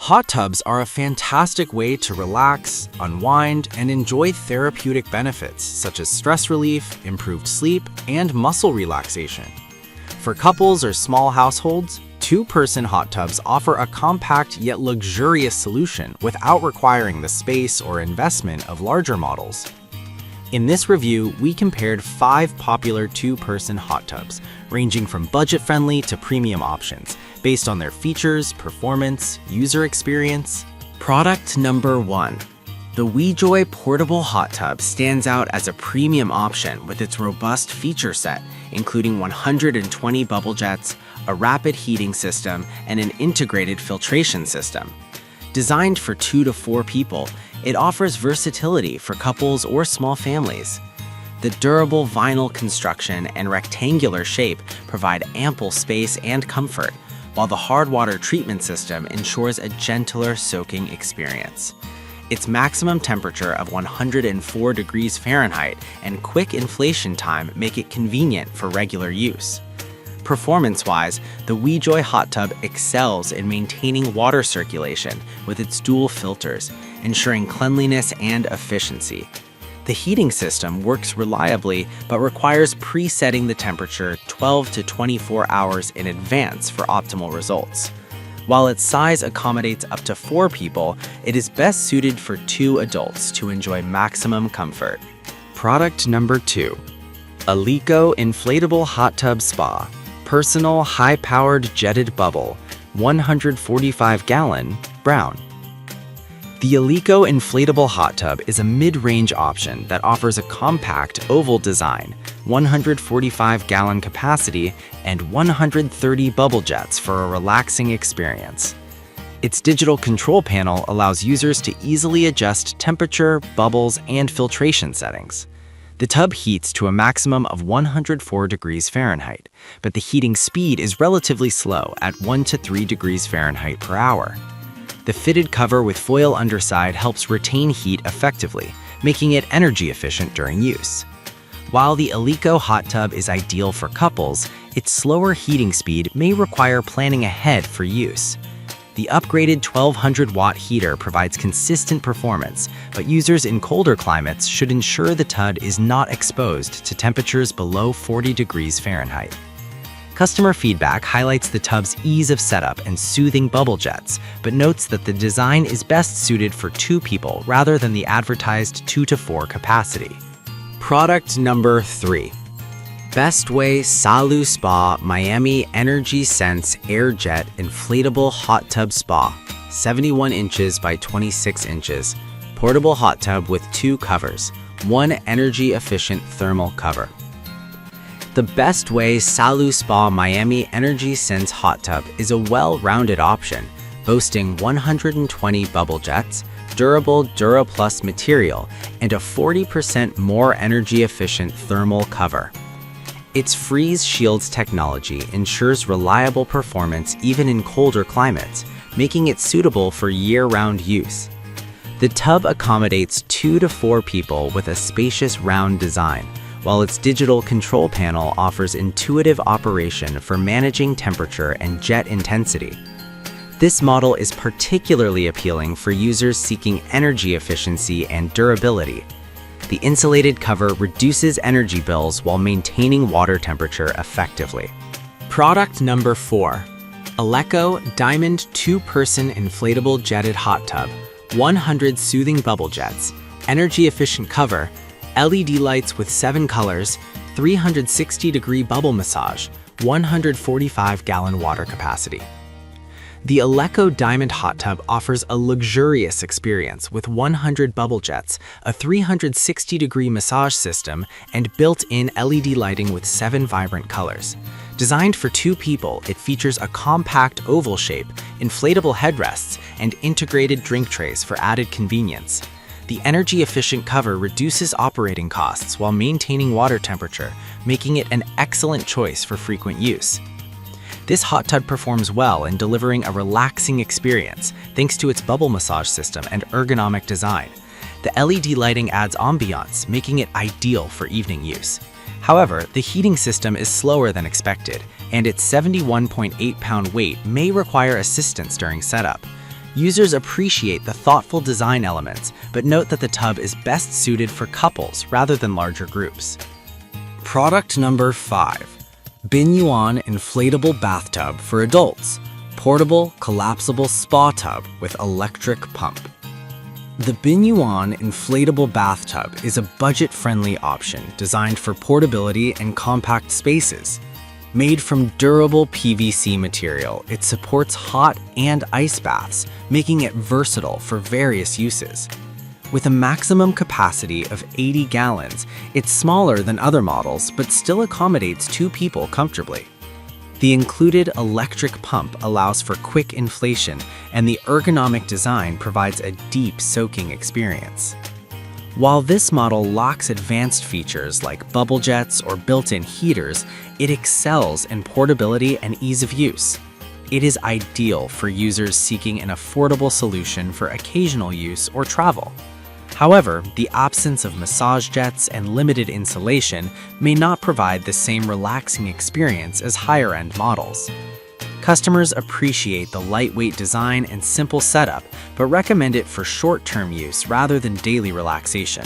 Hot tubs are a fantastic way to relax, unwind, and enjoy therapeutic benefits such as stress relief, improved sleep, and muscle relaxation. For couples or small households, two-person hot tubs offer a compact yet luxurious solution without requiring the space or investment of larger models. In this review, we compared 5 popular two-person hot tubs, ranging from budget-friendly to premium options, based on their features, performance, user experience. Product number 1. The WeJoy Portable Hot Tub stands out as a premium option with its robust feature set, including 120 bubble jets, a rapid heating system, and an integrated filtration system. Designed for 2 to 4 people, it offers versatility for couples or small families. The durable vinyl construction and rectangular shape provide ample space and comfort, while the hard water treatment system ensures a gentler soaking experience. Its maximum temperature of 104 degrees Fahrenheit and quick inflation time make it convenient for regular use. Performance-wise, the WeJoy hot tub excels in maintaining water circulation with its dual filters, ensuring cleanliness and efficiency. The heating system works reliably but requires presetting the temperature 12 to 24 hours in advance for optimal results. While its size accommodates up to 4 people, it is best suited for 2 adults to enjoy maximum comfort. Product number 2. Alico Inflatable Hot Tub Spa. Personal high-powered jetted bubble, 145-gallon, brown. The Alico Inflatable Hot Tub is a mid-range option that offers a compact oval design, 145-gallon capacity, and 130 bubble jets for a relaxing experience. Its digital control panel allows users to easily adjust temperature, bubbles, and filtration settings. The tub heats to a maximum of 104 degrees Fahrenheit, but the heating speed is relatively slow at 1 to 3 degrees Fahrenheit per hour. The fitted cover with foil underside helps retain heat effectively, making it energy efficient during use. While the Alico hot tub is ideal for couples, its slower heating speed may require planning ahead for use. The upgraded 1200-watt heater provides consistent performance, but users in colder climates should ensure the tub is not exposed to temperatures below 40 degrees Fahrenheit. Customer feedback highlights the tub's ease of setup and soothing bubble jets, but notes that the design is best suited for 2 people rather than the advertised 2 to 4 capacity. Product number 3. Bestway Saluspa Miami Energy Sense Airjet Inflatable Hot Tub Spa, 71 inches by 26 inches, portable hot tub with 2 covers, 1 energy-efficient thermal cover. The Bestway Saluspa Miami Energy Sense Hot Tub is a well-rounded option, boasting 120 bubble jets, durable DuraPlus material, and a 40% more energy-efficient thermal cover. Its Freeze Shields technology ensures reliable performance even in colder climates, making it suitable for year-round use. The tub accommodates 2 to 4 people with a spacious round design, while its digital control panel offers intuitive operation for managing temperature and jet intensity. This model is particularly appealing for users seeking energy efficiency and durability. The insulated cover reduces energy bills while maintaining water temperature effectively. Product number 4. Alico Diamond 2-person inflatable jetted hot tub, 100 soothing bubble jets, energy-efficient cover, LED lights with 7 colors, 360-degree bubble massage, 145-gallon water capacity. The Alico Diamond Hot Tub offers a luxurious experience with 100 bubble jets, a 360-degree massage system, and built-in LED lighting with 7 vibrant colors. Designed for 2 people, it features a compact oval shape, inflatable headrests, and integrated drink trays for added convenience. The energy-efficient cover reduces operating costs while maintaining water temperature, making it an excellent choice for frequent use. This hot tub performs well in delivering a relaxing experience thanks to its bubble massage system and ergonomic design. The LED lighting adds ambiance, making it ideal for evening use. However, the heating system is slower than expected, and its 71.8-pound weight may require assistance during setup. Users appreciate the thoughtful design elements, but note that the tub is best suited for couples rather than larger groups. Product number 5. Binyuan Inflatable Bathtub for Adults. Portable, collapsible spa tub with electric pump. The Binyuan Inflatable Bathtub is a budget-friendly option designed for portability and compact spaces. Made from durable PVC material, it supports hot and ice baths, making it versatile for various uses. With a maximum capacity of 80 gallons, it's smaller than other models but still accommodates 2 people comfortably. The included electric pump allows for quick inflation, and the ergonomic design provides a deep soaking experience. While this model lacks advanced features like bubble jets or built-in heaters, it excels in portability and ease of use. It is ideal for users seeking an affordable solution for occasional use or travel. However, the absence of massage jets and limited insulation may not provide the same relaxing experience as higher-end models. Customers appreciate the lightweight design and simple setup, but recommend it for short-term use rather than daily relaxation.